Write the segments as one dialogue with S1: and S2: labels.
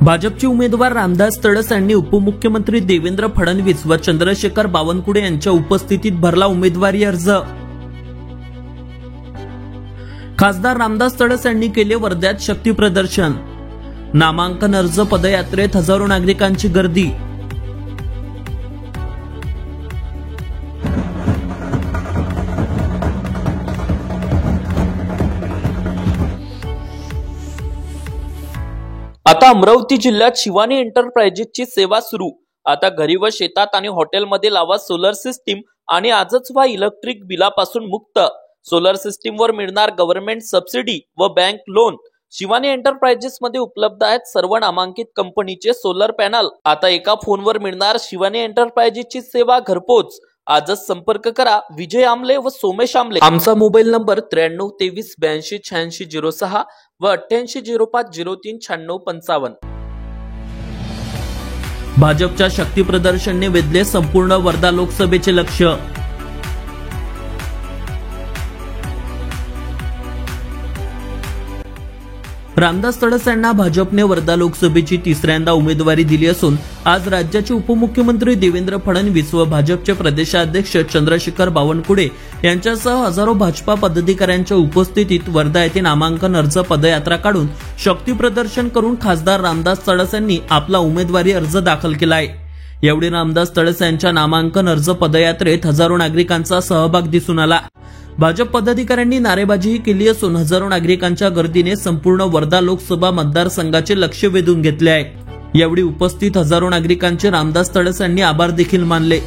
S1: भाजपचे उमेदवार रामदास तडस यांनी उपमुख्यमंत्री देवेंद्र फडणवीस व चंद्रशेखर बावनकुळे यांच्या उपस्थितीत भरला उमेदवारी अर्ज। खासदार रामदास तडस यांनी केले वर्ध्यात शक्ती प्रदर्शन। नामांकन अर्ज पदयात्रेत हजारो नागरिकांची गर्दी। आता अमरावती जिल्ह्यात शिवानी एंटरप्राइजेसची सेवा सुरू। आता घरी व शेतात आणि हॉटेलमध्ये लावा सोलर सिस्टीम आणि आजच व्हा इलेक्ट्रिक बिलापासून मुक्त। सोलर सिस्टीमवर मिळणार गव्हर्नमेंट सबसिडी व बँक लोन। शिवानी एंटरप्राइजेस मध्ये उपलब्ध आहेत सर्व नामांकित कंपनीचे सोलर पॅनल। आता एका फोनवर मिळणार शिवानी एंटरप्राइजेसची सेवा घरपोच। आजच संपर्क करा विजय आमले व सोमेश आमले। आमचा मोबाईल नंबर 9323828606 व 8805039655। भाजपच्या शक्ती प्रदर्शनने वेधले संपूर्ण वर्धा लोकसभेचे लक्ष। रामदास तडस यांना भाजपने वर्धा लोकसभेची तिसऱ्यांदा उमेदवारी दिली असून आज राज्याचे उपमुख्यमंत्री देवेंद्र फडणवीस व भाजपचे प्रदेशाध्यक्ष चंद्रशेखर बावनकुळे यांच्यासह हजारो भाजपा पदाधिकाऱ्यांच्या उपस्थितीत वर्धा येथे नामांकन अर्ज पदयात्रा काढून शक्ती प्रदर्शन करून खासदार रामदास तडस यांनी आपला उमेदवारी अर्ज दाखल केला आहे। यावेळी रामदास तडस यांच्या नामांकन अर्ज पदयात्रेत हजारो नागरिकांचा सहभाग दिसून आला। भाजप पदाधिकाऱ्यांनी नारेबाजीही केली असून हजारो नागरिकांच्या गर्दीने संपूर्ण वर्धा लोकसभा मतदारसंघाचे लक्ष वेधून घेतले आहे। यावेळी उपस्थित हजारो नागरिकांचे रामदास तडस यांनी आभार देखील मानले।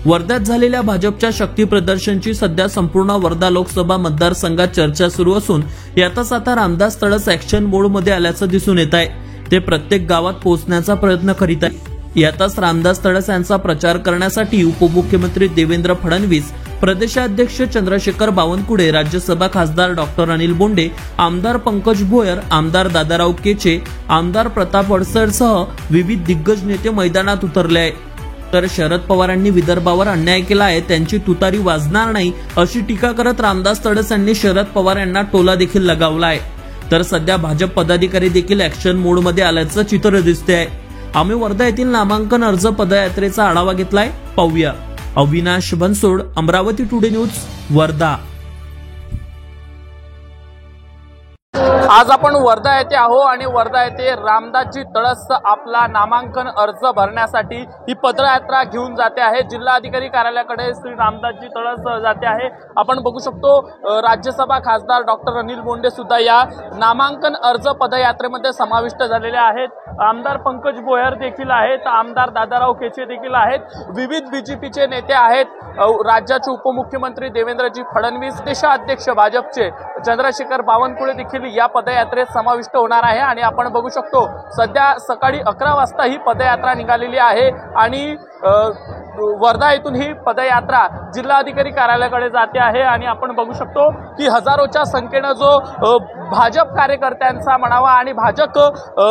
S1: वर्ध्यात झालेल्या भाजपच्या शक्ती प्रदर्शनची सध्या संपूर्ण वर्धा लोकसभा मतदारसंघात चर्चा सुरू असून यातच आता रामदास तडस ऍक्शन मोडमध्ये आल्याचं दिसून येत आहे। ते प्रत्येक गावात पोहोचण्याचा प्रयत्न करीत आहे। यातच रामदास तडस यांचा प्रचार करण्यासाठी उपमुख्यमंत्री देवेंद्र फडणवीस, प्रदेशाध्यक्ष चंद्रशेखर बावनकुळे, राज्यसभा खासदार डॉक्टर अनिल बोंडे, आमदार पंकज भोयर, आमदार दादाराव केचे, आमदार प्रताप अडसरसह विविध दिग्गज नेते मैदानात उतरले आहेत। तर शरद पवारांनी विदर्भावर अन्याय केला आहे, त्यांची तुतारी वाजणार नाही अशी टीका करत रामदास तडस यांनी शरद पवार यांना टोला देखील लगावला आहे। तर सध्या भाजप पदाधिकारी देखील ऍक्शन मोडमध्ये आल्याचं चित्र दिसते आहे। आम्ही वर्धा येथील नामांकन अर्ज पदयात्रेचा आढावा घेतलाय, पाहूया। Avinash Bansod, Amravati today news, Wardha. आज आपण वर्धा येथे आहो आणि वर्धा येथे रामदासजी तडस आपला नामांकन अर्ज भरण्यासाठी ही पदयात्रा घेऊन जाते आहे। जिल्हाधिकारी कार्यालयाकडे श्री रामदासजी तडस जाते आहे। आपण बघू शकतो राज्यसभा खासदार डॉक्टर अनिल बोंडे सुद्धा या नामांकन अर्ज पदयात्रेमध्ये समाविष्ट झालेले आहेत। आमदार पंकज भोयर देखील आहेत, आमदार दादाराव केचे देखील आहेत, विविध बीजेपीचे नेते आहेत, राज्याचे उपमुख्यमंत्री देवेंद्रजी फडणवीस, देशाध्यक्ष भाजपचे चंद्रशेखर बावनकुळे देखील या पदयात्रेत समाविष्ट होणार आहे। आणि आपण बघू शकतो सध्या सकाळी 11 वाजता ही पदयात्रा निघालेली आहे आणि वर्धा येथून ही पदयात्रा जिल्हाधिकारी कार्यालयाकडे जाते आहे। आणि आपण बघू शकतो की हजारोच्या संख्येने जो भाजप कार्यकर्त्यांचा म्हणावा आणि भाजप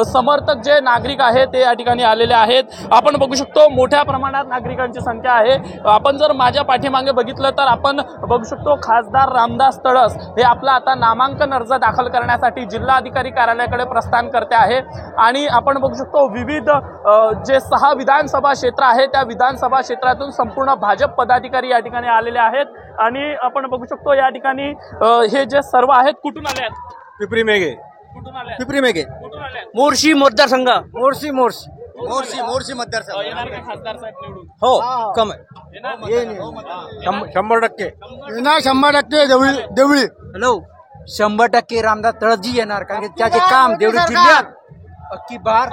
S1: समर्थक जे नागरिक आहेत ते या ठिकाणी आलेले आहेत। आपण बघू शकतो मोठ्या प्रमाणात नागरिकांची संख्या आहे। आपण जर माझ्या पाठीमागे बघितलं तर आपण बघू शकतो खासदार रामदास तडस हे आपला आता नामांकन अर्ज दाखल करण्यासाठी जिल्हाधिकारी कार्यालयाकडे प्रस्थान करते आहे। आणि आपण बघू शकतो विविध जे 6 विधानसभा क्षेत्र आहेत त्या विधानसभा क्षेत्रातून संपूर्ण भाजप पदाधिकारी या ठिकाणी आलेले आहेत। आणि आपण बघू शकतो या ठिकाणी हे जे सर्व आहेत कुठून आले आहेत?
S2: पिपरी मेघे।
S1: कुठून आले?
S2: पिपरी मेघे,
S1: कुठून आले?
S3: मोर्शी मतदारसंघ,
S2: मोर्शी मतदारसंघ।
S1: येणार का खासदार साहेब निवडून?
S2: हो, कम आहे, 100% येणार, 100% देवळी।
S3: हॅलो, 100% रामदास तडसजी येणार, कारण की त्याचे काम देवळी जिल्ह्यात अक्की बार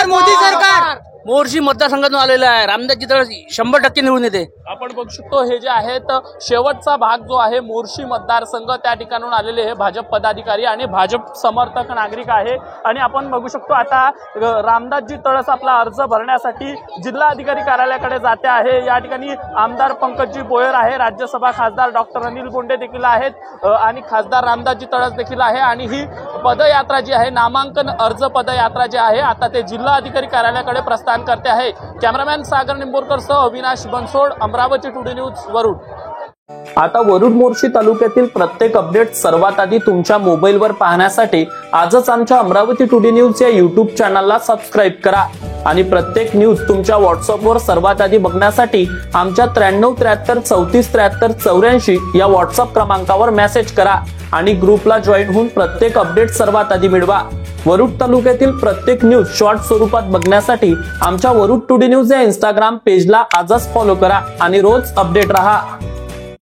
S3: मोदी सरकार मोर्शी मतदारसंघातून आलेला आहे। रामदासजी तडस 100% निवडून येते।
S1: आपण बघू शकतो हे जे आहेत शेवटचा भाग जो आहे मोर्शी मतदारसंघ त्या ठिकाणून आलेले हे भाजप पदाधिकारी आणि भाजप समर्थक नागरिक आहे। आणि आपण बघू शकतो आता रामदासजी तडस आपला अर्ज भरण्यासाठी जिल्हाधिकारी कार्यालयाकडे जाते आहे। या ठिकाणी आमदार पंकजजी भोयर आहे, राज्यसभा खासदार डॉक्टर अनिल बोंडे देखील आहेत आणि खासदार रामदासजी तडस देखील आहे। आणि ही पदयात्रा जी आहे नामांकन अर्ज पदयात्रा जी आहे आता ते जिल्हाधिकारी कार्यालयाकडे प्रस्थान करते आहे। कॅमेरामॅन सागर निंबोरकर सह अविनाश बनसोड, अमरावती टुडे न्यूज, वरुड। आता वरुड मोर्शी तालुक्यातील प्रत्येक अपडेट सर्वात आधी तुमच्या मोबाईलवर पाहण्यासाठी आजच आमच्या अमरावती टुडे न्यूज या युट्यूब चॅनलला सबस्क्राईब करा आणि प्रत्येक न्यूज तुमच्या व्हॉट्सअपवर सर्वात आधी बघण्यासाठी आमच्या 93 73 34 73 84 या व्हॉट्सअप क्रमांकावर मेसेज करा आणि ग्रुपला जॉईन होऊन प्रत्येक अपडेट सर्वात आधी मिळवा। वरुड तालुक्यातील प्रत्येक न्यूज शॉर्ट स्वरूपात बघण्यासाठी आमच्या वरुड टुडे न्यूज या इंस्टाग्राम पेजला आजच फॉलो करा आणि रोज अपडेट रहा।